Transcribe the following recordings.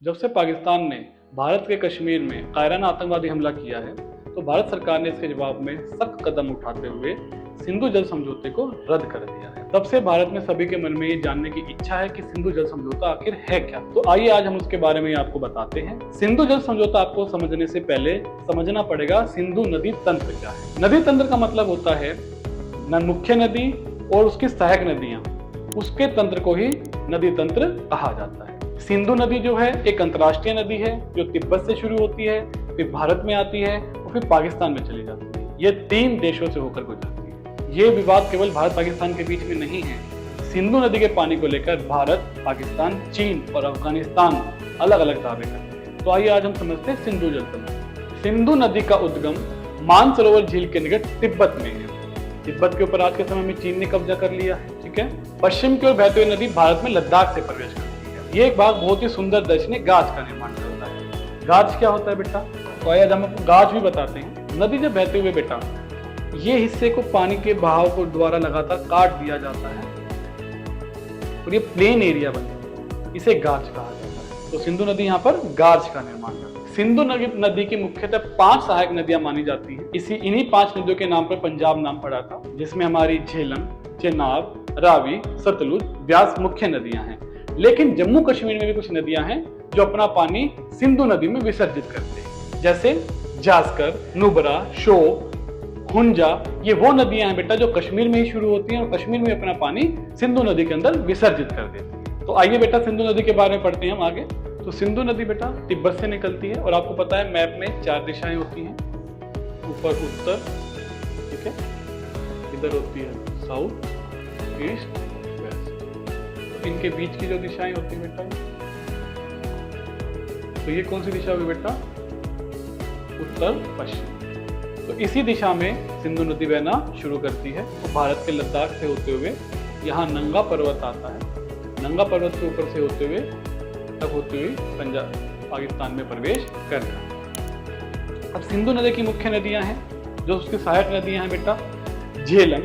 जब से पाकिस्तान ने भारत के कश्मीर में कायराना आतंकवादी हमला किया है, तो भारत सरकार ने इसके जवाब में सख्त कदम उठाते हुए सिंधु जल समझौते को रद्द कर दिया है। तब से भारत में सभी के मन में ये जानने की इच्छा है कि सिंधु जल समझौता आखिर है क्या। तो आइए आज हम उसके बारे में आपको बताते हैं। सिंधु जल समझौता आपको समझने से पहले समझना पड़ेगा सिंधु नदी तंत्र क्या है। नदी तंत्र का मतलब होता है मुख्य नदी और उसकी सहायक नदियां, उसके तंत्र को ही नदी तंत्र कहा जाता है। सिंधु नदी जो है एक अंतर्राष्ट्रीय नदी है जो तिब्बत से शुरू होती है, फिर भारत में आती है और फिर पाकिस्तान में चली जाती है। ये 3 देशों से होकर गुजरती है। ये विवाद केवल भारत पाकिस्तान के बीच में नहीं है। सिंधु नदी के पानी को लेकर भारत, पाकिस्तान, चीन और अफगानिस्तान अलग अलग दावे करते हैं। तो आइए आज हम समझते हैं सिंधु जल तंत्र। सिंधु नदी का उद्गम मानसरोवर झील के निकट तिब्बत में है। तिब्बत के ऊपर आज के समय में चीन ने कब्जा कर लिया है। ठीक है। पश्चिम की ओर बहती हुई नदी भारत में लद्दाख से प्रवेश करती है। ये एक भाग बहुत ही सुंदर दर्शनीय गाज का निर्माण करता है। गाज क्या होता है बेटा? तो आइए हम आपको गाज भी बताते हैं। नदी जब बहते हुए बेटा ये हिस्से को पानी के बहाव को द्वारा लगातार काट दिया जाता है और ये प्लेन एरिया बनता है, इसे गाज कहा जाता है। तो सिंधु नदी यहाँ पर गाज का निर्माण करती है। सिंधु नदी की मुख्यतः 5 सहायक नदियां मानी जाती हैं। इन्हीं 5 नदियों के नाम पर पंजाब नाम पड़ा था, जिसमें हमारी झेलम, चेनाब, रावी, सतलुज, ब्यास मुख्य नदियां हैं। लेकिन जम्मू कश्मीर में भी कुछ नदियां हैं जो अपना पानी सिंधु नदी में विसर्जित करते हैं, जैसे जास्कर, नुब्रा, शोक, हुंजा। ये वो नदियां हैं बेटा जो कश्मीर में ही शुरू होती हैं और कश्मीर में अपना पानी सिंधु नदी के अंदर विसर्जित कर देती है। तो आइए बेटा सिंधु नदी के बारे में पढ़ते हैं हम आगे। तो सिंधु नदी बेटा तिब्बत से निकलती है और आपको पता है मैप में 4 दिशाएं होती हैं। ऊपर उत्तर, ठीक है, इधर होती है साउथ, ईस्ट, वेस्ट। तो इनके बीच की जो दिशाएं होती है बेटा, तो ये कौन सी दिशा होगी बेटा? उत्तर पश्चिम। तो इसी दिशा में सिंधु नदी बहना शुरू करती है। तो भारत के लद्दाख से होते हुए यहाँ नंगा पर्वत आता है। नंगा पर्वत के ऊपर से होते हुए पंजाब पाकिस्तान में प्रवेश करता है। अब सिंधु नदी की मुख्य नदियां हैं, जो उसकी सहायक नदियां हैं बेटा झेलम,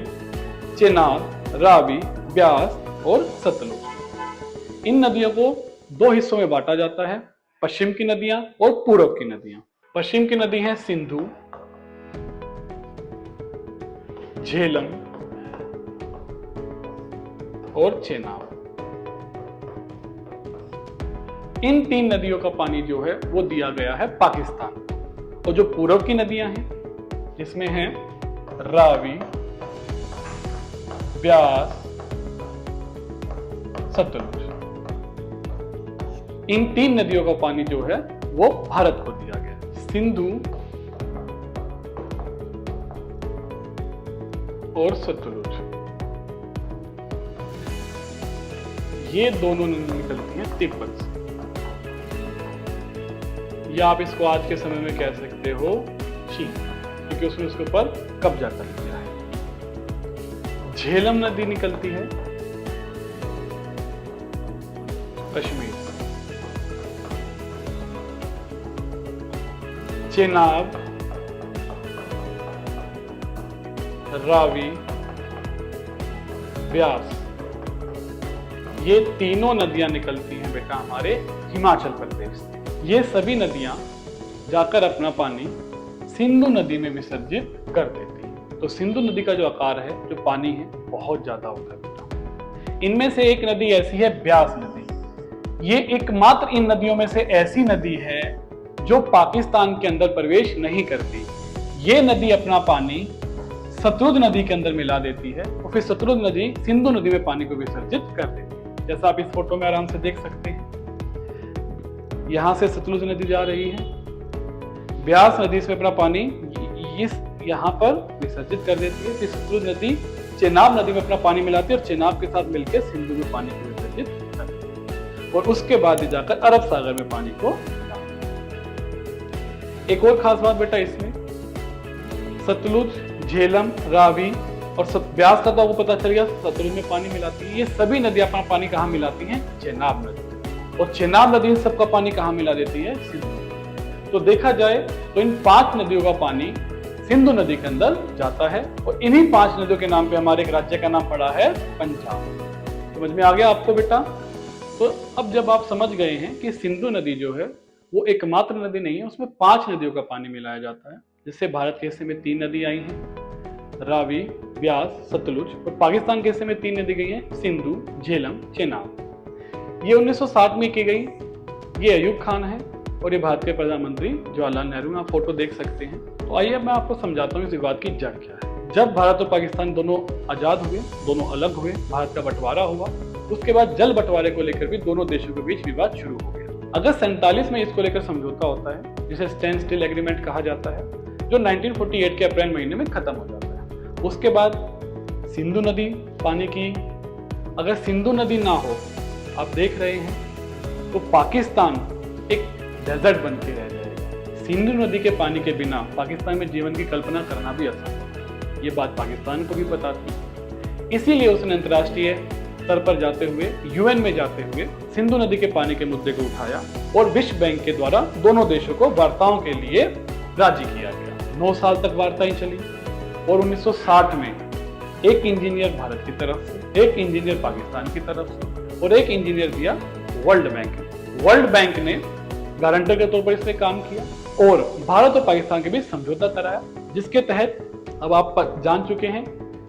चेनाब, रावी, ब्यास और सतलुज। इन नदियों को 2 हिस्सों में बांटा जाता है, पश्चिम की नदियां और पूर्व की नदियां। पश्चिम की नदी है सिंधु, झेलम और चेनाब। इन 3 नदियों का पानी जो है वो दिया गया है पाकिस्तान को। और जो पूर्व की नदियां हैं जिसमें हैं रावी, ब्यास, सतलुज, इन 3 नदियों का पानी जो है वो भारत को दिया गया। सिंधु और सतलुज ये दोनों निकलती हैं तिब्बत से, या आप इसको आज के समय में कह सकते हो चीन, क्योंकि उसने उसके ऊपर कब्जा कर लिया है। झेलम नदी निकलती है कश्मीर, चेनाब, रावी, ब्यास, ये तीनों नदियां निकलती हैं बेटा हमारे हिमाचल प्रदेश से। ये सभी नदियां जाकर अपना पानी सिंधु नदी में विसर्जित कर देती हैं। तो सिंधु नदी का जो आकार है, जो पानी है, बहुत ज्यादा होता है बेटा। इनमें से एक नदी ऐसी है ब्यास नदी। ये एकमात्र इन नदियों में से ऐसी नदी है जो पाकिस्तान के अंदर प्रवेश नहीं करती। ये नदी अपना पानी सतलुज नदी के अंदर मिला देती है और फिर सतलुज नदी सिंधु नदी में पानी को विसर्जित कर देती है। जैसा आप इस फोटो में आराम से देख सकते हैं, यहां से सतलुज नदी जा रही है, ब्यास नदी इसमें अपना पानी यहां पर विसर्जित कर देती है, फिर सतलुज नदी चेनाब नदी में अपना पानी मिलाती है और चेनाब के साथ मिलकर सिंधु में पानी को विसर्जित करती है और उसके बाद जाकर अरब सागर में पानी को मिलाती है। एक और खास बात बेटा इसमें, सतलुज, झेलम, रावी और ब्यास का तो आपको पता चल गया, सतलुज में पानी मिलाती है। ये सभी नदियां अपना पानी कहाँ मिलाती हैं? चेनाब नदी। और चेनाब नदी सबका पानी कहाँ मिला देती है? सिंधु। तो देखा जाए तो इन 5 नदियों का पानी सिंधु नदी के अंदर जाता है और इन्हीं 5 नदियों के नाम पे हमारे एक राज्य का नाम पड़ा है पंजाब। समझ में आ गया आपको बेटा? तो अब जब आप समझ गए हैं कि सिंधु नदी जो है वो एकमात्र नदी नहीं है, उसमें 5 नदियों का पानी मिलाया जाता है, जिससे भारत के हिस्से में 3 नदी आई हैं, रावी, ब्यास, सतलुज, और पाकिस्तान के हिस्से में 3 नदी गई हैं, सिंधु, झेलम, चेनाब। ये 1960 में की गई। ये अयूब खान है और ये भारत के प्रधानमंत्री जवाहरलाल नेहरू, आप फोटो देख सकते हैं। तो आइए मैं आपको समझाता हूँ इस विवाद की जड़ क्या है। जब भारत और पाकिस्तान दोनों आजाद हुए, दोनों अलग हुए, भारत का बंटवारा हुआ, उसके बाद जल बंटवारे को लेकर भी दोनों देशों के बीच विवाद शुरू हो गया। अगस्त 47 में इसको लेकर समझौता होता है, जिसे स्टैंड स्टिल एग्रीमेंट कहा जाता है, जो 1948 के अप्रैल महीने में खत्म हो जाता है। उसके बाद सिंधु नदी पानी की, अगर सिंधु नदी ना हो, आप देख रहे हैं, तो पाकिस्तान एक डेजर्ट बन के रह जाएगा। सिंधु नदी के पानी के बिना पाकिस्तान में जीवन की कल्पना करना भी असंभव है। ये बात पाकिस्तान को भी पता थी, इसीलिए उसने अंतर्राष्ट्रीय स्तर पर जाते हुए, यूएन में जाते हुए सिंधु नदी के पानी के मुद्दे को उठाया और विश्व बैंक के द्वारा दोनों देशों को वार्ताओं के लिए राजी किया गया। 9 साल तक वार्ताएं चली और 1960 में एक इंजीनियर भारत की तरफ से, एक इंजीनियर पाकिस्तान की तरफ से और एक इंजीनियर दिया वर्ल्ड बैंक। वर्ल्ड बैंक ने गारंटर के तौर पर इसमें काम किया और भारत और पाकिस्तान के बीच समझौता कराया, जिसके तहत अब आप जान चुके हैं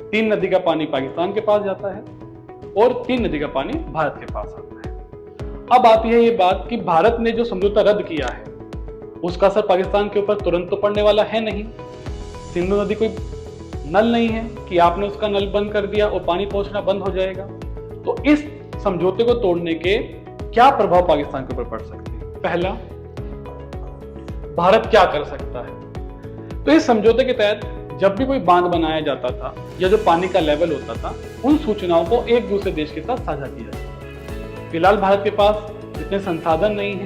3 नदी का पानी पाकिस्तान के पास जाता है और 3 नदी का पानी भारत के पास आता है। अब आती है ये बात कि भारत ने जो समझौता रद्द किया है उसका असर पाकिस्तान के ऊपर तुरंत तो पड़ने वाला है नहीं। सिंधु नदी कोई नल नहीं है कि आपने उसका नल बंद कर दिया और पानी पहुंचना बंद हो जाएगा। तो इस समझौते को तोड़ने के क्या प्रभाव पाकिस्तान के ऊपर पड़ सकते हैं? पहला, भारत क्या कर सकता है? तो इस समझौते के तहत जब भी कोई बांध बनाया जाता था या जो पानी का लेवल होता था, उन सूचनाओं को एक दूसरे देश के साथ साझा किया जाता। फिलहाल भारत के पास इतने संसाधन नहीं है,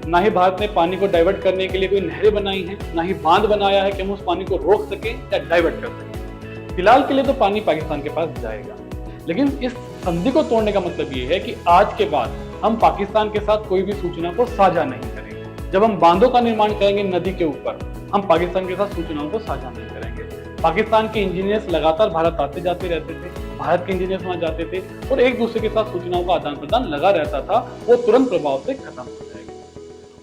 ना ही भारत ने पानी को डाइवर्ट करने के लिए कोई नहरें बनाई है, ना ही बांध बनाया है कि हम उस पानी को रोक सके या डाइवर्ट कर सके। फिलहाल के लिए तो पानी पाकिस्तान के पास जाएगा, लेकिन इस संधि को तोड़ने का मतलब ये है कि आज के बाद हम पाकिस्तान के साथ कोई भी सूचना को साझा नहीं करेंगे। जब हम बांधों का निर्माण करेंगे नदी के ऊपर, हम पाकिस्तान के साथ सूचनाओं को साझा नहीं करेंगे। पाकिस्तान के इंजीनियर्स लगातार भारत आते जाते रहते थे, भारत के इंजीनियर्स वहां जाते थे और एक दूसरे के साथ सूचनाओं का आदान प्रदान लगा रहता था, वो तुरंत प्रभाव से खत्म हो जाएगा।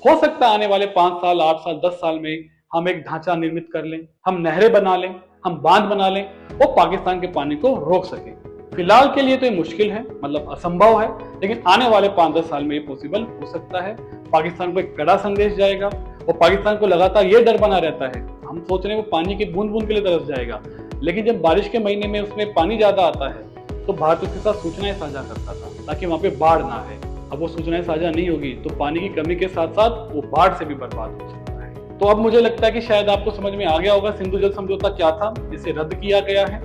हो सकता है आने वाले 5 साल, 8 साल, 10 साल में हम एक ढांचा निर्मित कर लें, हम नहरें बना लें, हम बांध बना लें और पाकिस्तान के पानी को रोक सकें। फिलहाल के लिए तो ये मुश्किल है, मतलब असंभव है, लेकिन आने वाले 5-10 साल में ये पॉसिबल हो सकता है। पाकिस्तान को एक कड़ा संदेश जाएगा और पाकिस्तान को लगातार ये डर बना रहता है, हम सोच रहे हैं वो पानी की बूंद बूंद के लिए तरस जाएगा, लेकिन जब बारिश के महीने में उसमें पानी ज्यादा आता है तो भारत उसके साथ सूचनाएं साझा करता था ताकि वहां पे बाढ़ ना आए। अब वो सूचनाएं साझा नहीं होगी तो पानी की कमी के साथ साथ वो बाढ़ से भी बर्बाद हो सकता है। तो अब मुझे लगता है कि शायद आपको समझ में आ गया होगा सिंधु जल समझौता क्या था, जिसे रद्द किया गया है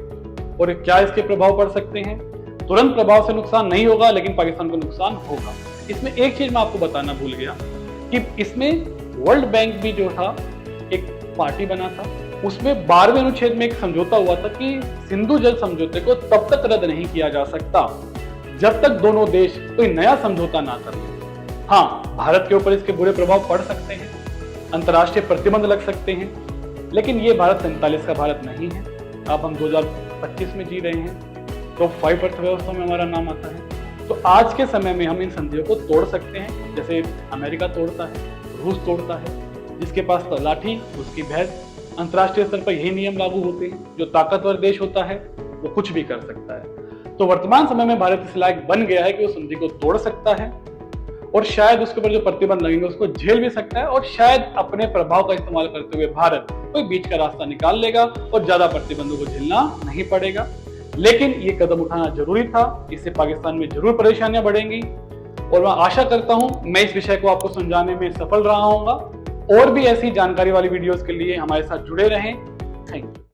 और क्या इसके प्रभाव पड़ सकते हैं। तुरंत प्रभाव से नुकसान नहीं होगा, लेकिन पाकिस्तान को नुकसान होगा। इसमें एक चीज मैं आपको बताना भूल गया कि इसमें वर्ल्ड बैंक भी जो था एक पार्टी बना था। उसमें 12वें अनुच्छेद में एक समझौता हुआ था कि सिंधु जल समझौते को तब तक रद्द नहीं किया जा सकता जब तक दोनों देश कोई नया समझौता ना कर ले। हाँ, भारत के ऊपर इसके बुरे प्रभाव पड़ सकते हैं, अंतर्राष्ट्रीय प्रतिबंध लग सकते हैं, लेकिन ये भारत 47 का भारत नहीं है। अब हम 2025 में जी रहे हैं, टॉप 5 अर्थव्यवस्था में हमारा नाम आता है। तो आज के समय में हम इन संधियों को तोड़ सकते हैं, जैसे अमेरिका तोड़ता है, रूस तोड़ता है, जिसके पास लाठी उसकी भैंस। अंतर्राष्ट्रीय स्तर पर यही नियम लागू होते हैं, जो ताकतवर देश होता है वो कुछ भी कर सकता है। तो वर्तमान समय में भारत इस लायक बन गया है कि वो संधि को तोड़ सकता है और शायद उसके ऊपर जो प्रतिबंध लगेंगे उसको झेल भी सकता है, और शायद अपने प्रभाव का इस्तेमाल करते हुए भारत कोई बीच का रास्ता निकाल लेगा और ज्यादा प्रतिबंधों को झेलना नहीं पड़ेगा। लेकिन ये कदम उठाना जरूरी था, इससे पाकिस्तान में जरूर परेशानियां बढ़ेंगी और मैं आशा करता हूं मैं इस विषय को आपको समझाने में सफल रहा हूंगा। और भी ऐसी जानकारी वाली वीडियोस के लिए हमारे साथ जुड़े रहें। Thank you.